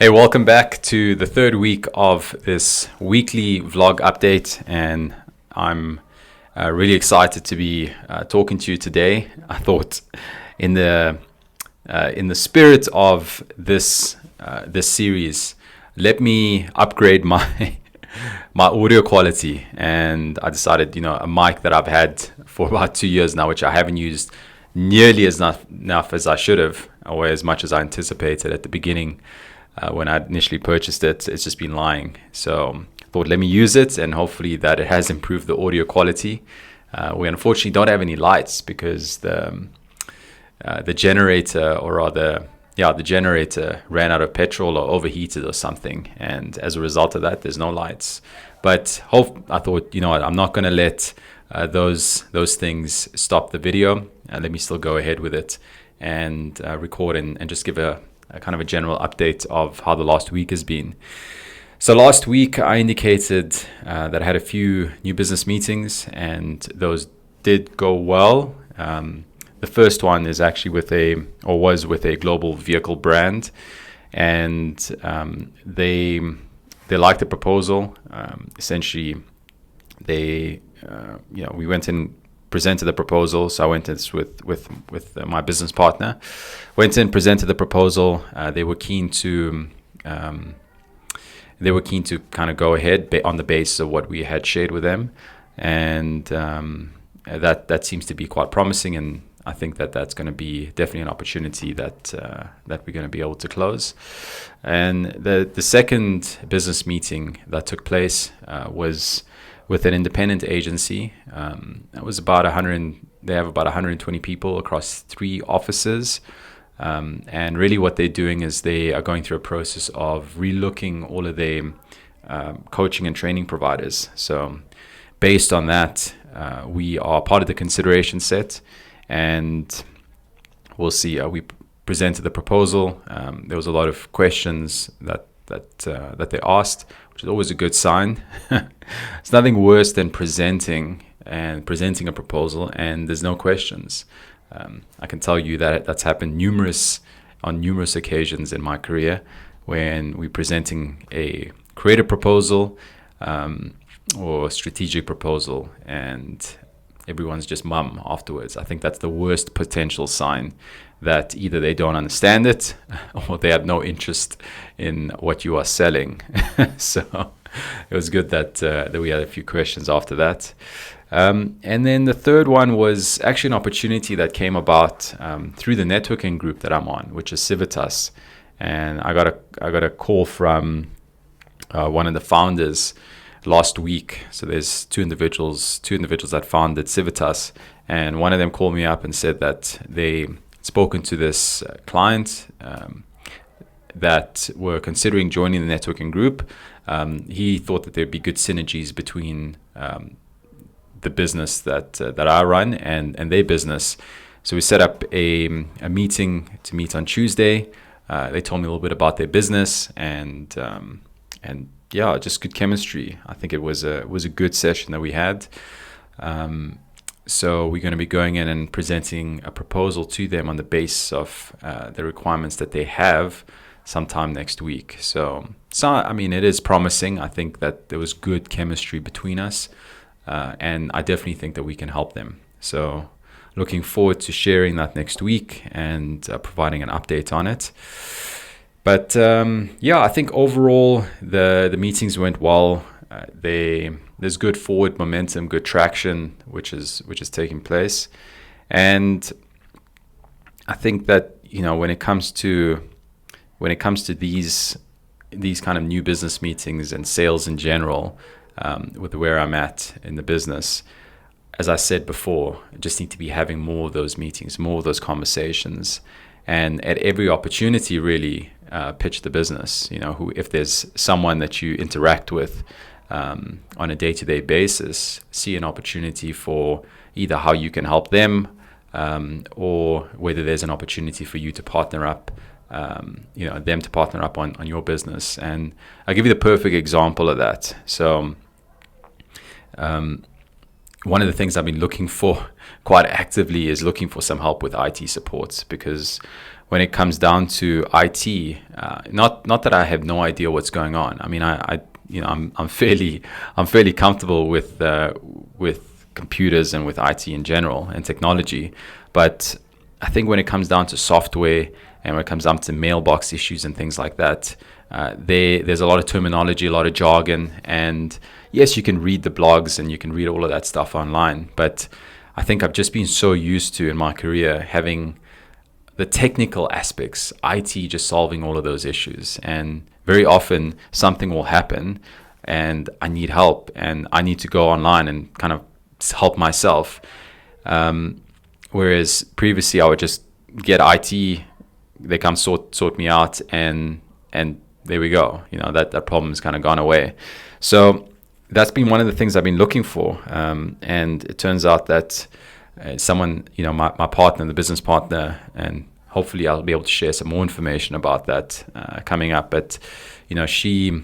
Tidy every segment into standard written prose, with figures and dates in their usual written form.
Hey, welcome back to the third week of this weekly vlog update, and I'm really excited to be talking to you today. I thought, in the spirit of this series, let me upgrade my my audio quality, and I decided, a mic that I've had for about 2 years now, which I haven't used nearly enough as I should have, or as much as I anticipated at the beginning. When I initially purchased it, it's just been lying. So I thought, let me use it, and hopefully that it has improved the audio quality. We unfortunately don't have any lights because the generator, or rather, the generator ran out of petrol or overheated or something. And as a result of that, there's no lights. But I thought, I'm not going to let those things stop the video. Let me still go ahead with it and record and just give a kind of a general update of how the last week has been. So last week I indicated that I had a few new business meetings, and those did go well. The first one is actually was with a global vehicle brand, and they liked the proposal. Essentially, we went in, presented the proposal. So I went in with my business partner. Went in, presented the proposal. They were keen to kind of go ahead on the basis of what we had shared with them, and that seems to be quite promising. And I think that that's going to be definitely an opportunity that we're going to be able to close. And the second business meeting that took place was with an independent agency. It was about 100. They have about 120 people across 3 offices. And really what they're doing is they are going through a process of relooking all of their coaching and training providers. So based on that, we are part of the consideration set, and we'll see. We presented the proposal. There was a lot of questions that they asked, which is always a good sign. It's nothing worse than presenting a proposal and there's no questions. I can tell you that that's happened on numerous occasions in my career, when we're presenting a creative proposal or strategic proposal, and everyone's just mum afterwards. I think that's the worst potential sign that either they don't understand it or they have no interest in what you are selling. So it was good that we had a few questions after that. And then the third one was actually an opportunity that came about through the networking group that I'm on, which is Civitas. And I got a call from one of the founders last week. So there's two individuals that founded Civitas, and one of them called me up and said that they spoken to this client that were considering joining the networking group. He thought that there'd be good synergies between the business that I run and their business. So we set up a meeting to meet on Tuesday. They told me a little bit about their business, and just good chemistry. I think it was a good session that we had. So we're going to be going in and presenting a proposal to them on the basis of the requirements that they have sometime next week. So I mean, it is promising. I think that there was good chemistry between us, and I definitely think that we can help them. So looking forward to sharing that next week and providing an update on it. But I think overall the meetings went well. There's good forward momentum, good traction, which is taking place, and I think that when it comes to these kind of new business meetings and sales in general, with where I'm at in the business, as I said before, I just need to be having more of those meetings, more of those conversations, and at every opportunity, really pitch the business. If there's someone that you interact with on a day-to-day basis, see an opportunity for either how you can help them, or whether there's an opportunity for you to partner up, them to partner up on your business. And I'll give you the perfect example of that. So one of the things I've been looking for quite actively is looking for some help with IT support, because when it comes down to IT, not that I have no idea what's going on. I mean, I'm fairly comfortable with computers and with IT in general and technology, but I think when it comes down to software and when it comes down to mailbox issues and things like that, there's a lot of terminology, a lot of jargon, and yes, you can read the blogs and you can read all of that stuff online, but I think I've just been so used to in my career having the technical aspects, IT just solving all of those issues. And very often something will happen and I need help and I need to go online and kind of help myself. Whereas previously I would just get IT, they come sort me out, and there we go. That problem's kind of gone away. So that's been one of the things I've been looking for. And it turns out that someone, my partner, the business partner, and hopefully I'll be able to share some more information about that coming up. But, she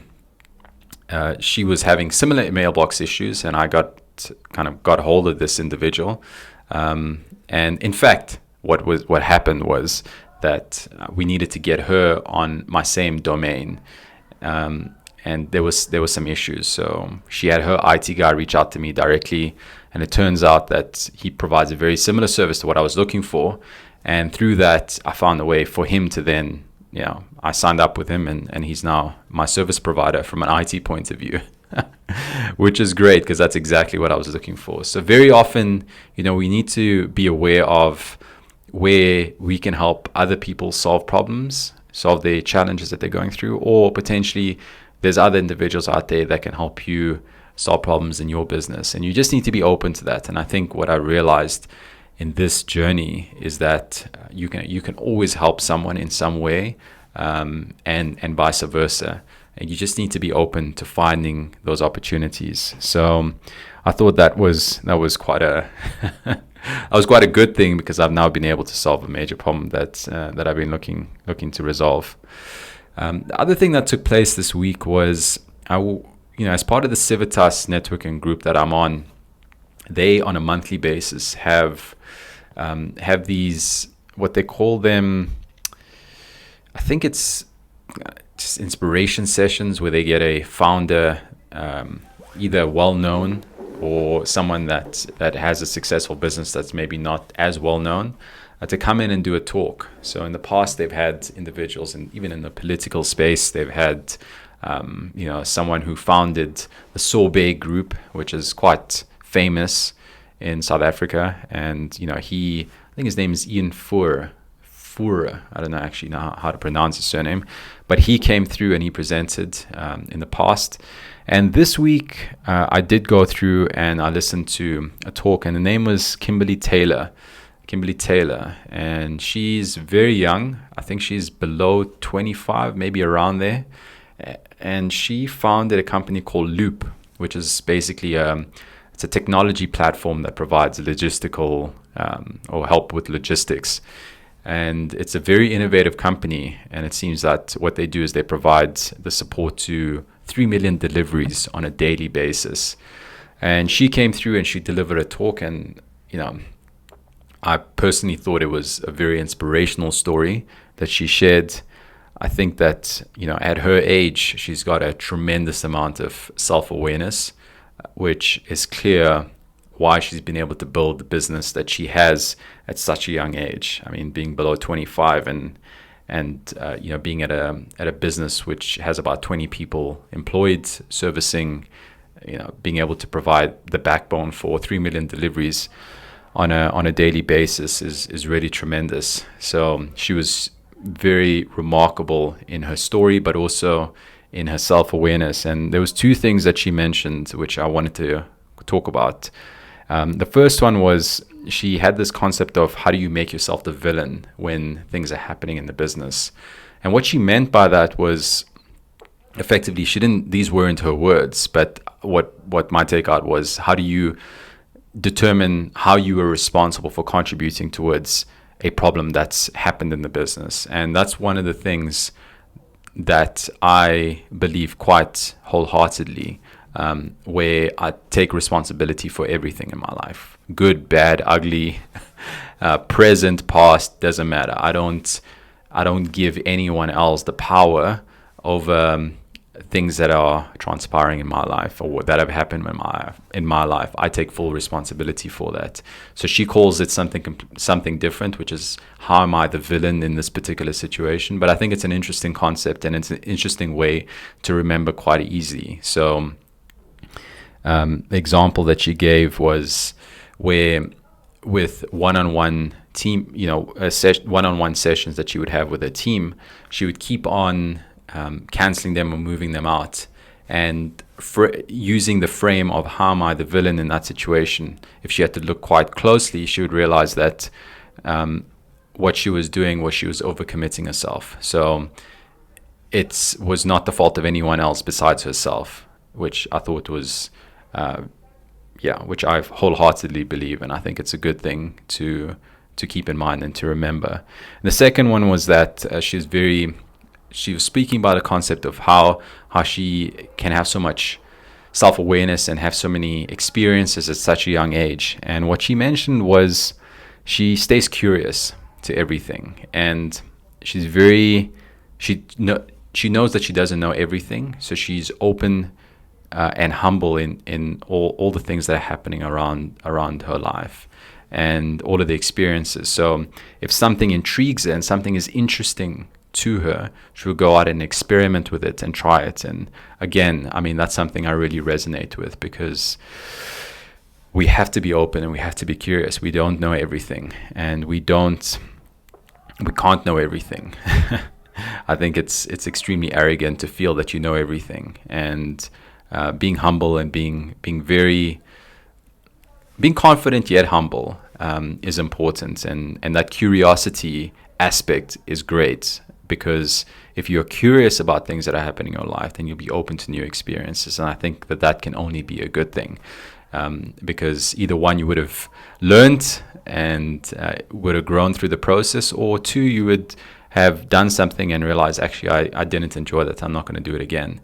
was having similar mailbox issues, and I got hold of this individual. And in fact, what happened was that we needed to get her on my same domain. And there was some issues. So she had her IT guy reach out to me directly, and it turns out that he provides a very similar service to what I was looking for. And through that, I found a way for him to then, I signed up with him, and he's now my service provider from an IT point of view, which is great because that's exactly what I was looking for. So very often, we need to be aware of where we can help other people solve problems, solve the challenges that they're going through, or potentially there's other individuals out there that can help you solve problems in your business. And you just need to be open to that. And I think what I realized in this journey is that you can always help someone in some way, and vice versa. And you just need to be open to finding those opportunities. So I thought that was quite a good thing, because I've now been able to solve a major problem that I've been looking to resolve. The other thing that took place this week was, as part of the Civitas networking group that I'm on, they on a monthly basis have these, what they call them, I think it's just inspiration sessions, where they get a founder, either well-known or someone that has a successful business that's maybe not as well-known, to come in and do a talk. So in the past, they've had individuals, and even in the political space, they've had someone who founded the Sorbet Group, which is quite famous in South Africa. And I think his name is Ian Fourer. I don't know actually how to pronounce his surname, but he came through and he presented in the past. And this week, I did go through and I listened to a talk, and the name was Kimberly Taylor, and she's very young. I think she's below 25, maybe around there. And she founded a company called Loop, which is basically it's a technology platform that provides logistical or help with logistics. And it's a very innovative company. And it seems that what they do is they provide the support to 3 million deliveries on a daily basis. And she came through and she delivered a talk, and I personally thought it was a very inspirational story that she shared. I think that, at her age, she's got a tremendous amount of self-awareness, which is clear why she's been able to build the business that she has at such a young age. I mean, being below 25 and being at a business which has about 20 people employed, servicing, being able to provide the backbone for 3 million deliveries on a daily basis is really tremendous. So she was very remarkable in her story, but also in her self-awareness. And there was two things that she mentioned which I wanted to talk about. The first one was, she had this concept of how do you make yourself the villain when things are happening in the business. And what she meant by that was, effectively, these weren't her words, but what my takeout was, how do you determine how you are responsible for contributing towards a problem that's happened in the business. And that's one of the things that I believe quite wholeheartedly, where I take responsibility for everything in my life. Good, bad, ugly, present, past, doesn't matter. I don't I don't give anyone else the power over things that are transpiring in my life or that have happened in my life. I take full responsibility for that. So she calls it something different, which is, how am I the villain in this particular situation? But I think it's an interesting concept, and it's an interesting way to remember quite easily. So the example that she gave was where with one-on-one team, one-on-one sessions that she would have with her team, she would keep on canceling them or moving them out, and using the frame of, how am I the villain in that situation? If she had to look quite closely, she would realize that what she was doing was she was overcommitting herself. So it was not the fault of anyone else besides herself, which I thought was which I wholeheartedly believe, and I think it's a good thing to keep in mind and to remember. And the second one was that she was speaking about a concept of how she can have so much self-awareness and have so many experiences at such a young age. And what she mentioned was she stays curious to everything, and she knows that she doesn't know everything, so she's open and humble in all the things that are happening around her life and all of the experiences. So if something intrigues her and something is interesting to her, she will go out and experiment with it and try it. And again, I mean, that's something I really resonate with, because we have to be open and we have to be curious. We don't know everything, and we can't know everything. I think it's extremely arrogant to feel that you know everything, and being humble and being confident yet humble is important, and that curiosity aspect is great, because if you're curious about things that are happening in your life, then you'll be open to new experiences, and I think that can only be a good thing, because either one, you would have learned and would have grown through the process, or two, you would have done something and realized, actually, I didn't enjoy that, I'm not going to do it again.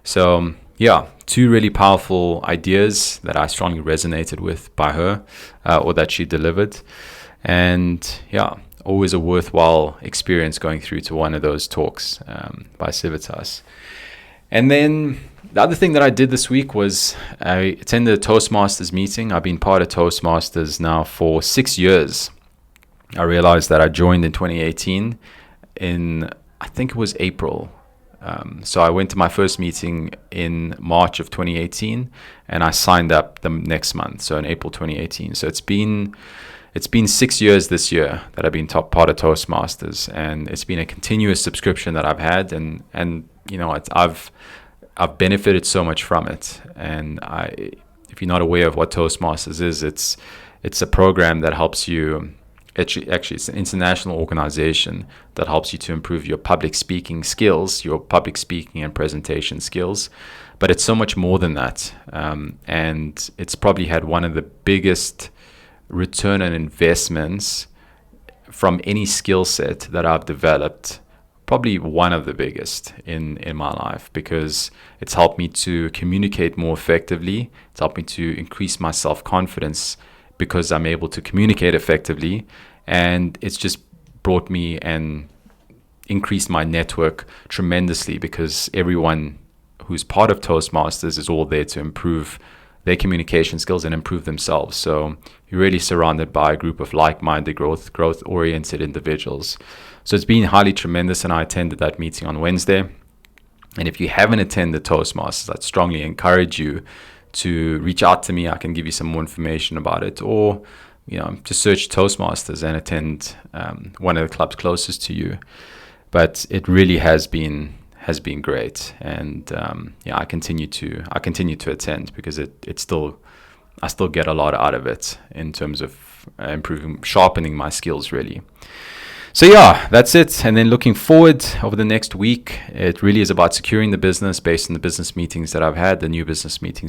So yeah, two really powerful ideas that I strongly resonated with by her, or that she delivered. And yeah, always a worthwhile experience going through to one of those talks by Civitas. And then the other thing that I did this week was I attended a Toastmasters meeting. I've been part of Toastmasters now for 6 years. I realized that I joined in 2018 in, I think it was April. So I went to my first meeting in March of 2018, and I signed up the next month, so in April 2018. So it's been 6 years this year that I've been part of Toastmasters, and it's been a continuous subscription that I've had, and I've benefited so much from it. And if you're not aware of what Toastmasters is, it's a program that helps you. Actually, it's an international organization that helps you to improve your public speaking skills, your public speaking and presentation skills. But it's so much more than that. And it's probably had one of the biggest return on investments from any skill set that I've developed, probably one of the biggest in my life, because it's helped me to communicate more effectively. It's helped me to increase my self-confidence, because I'm able to communicate effectively, and it's just brought me and increased my network tremendously, because everyone who's part of Toastmasters is all there to improve their communication skills and improve themselves. So you're really surrounded by a group of like-minded, growth-oriented individuals. So it's been highly tremendous, and I attended that meeting on Wednesday. And if you haven't attended Toastmasters, I'd strongly encourage you to reach out to me. I can give you some more information about it, or just search Toastmasters and attend one of the clubs closest to you. But it really has been great, and I continue to attend, because I still get a lot out of it in terms of sharpening my skills, really. So yeah, that's it. And then looking forward over the next week, it really is about securing the business based on the business meetings that I've had, the new business meetings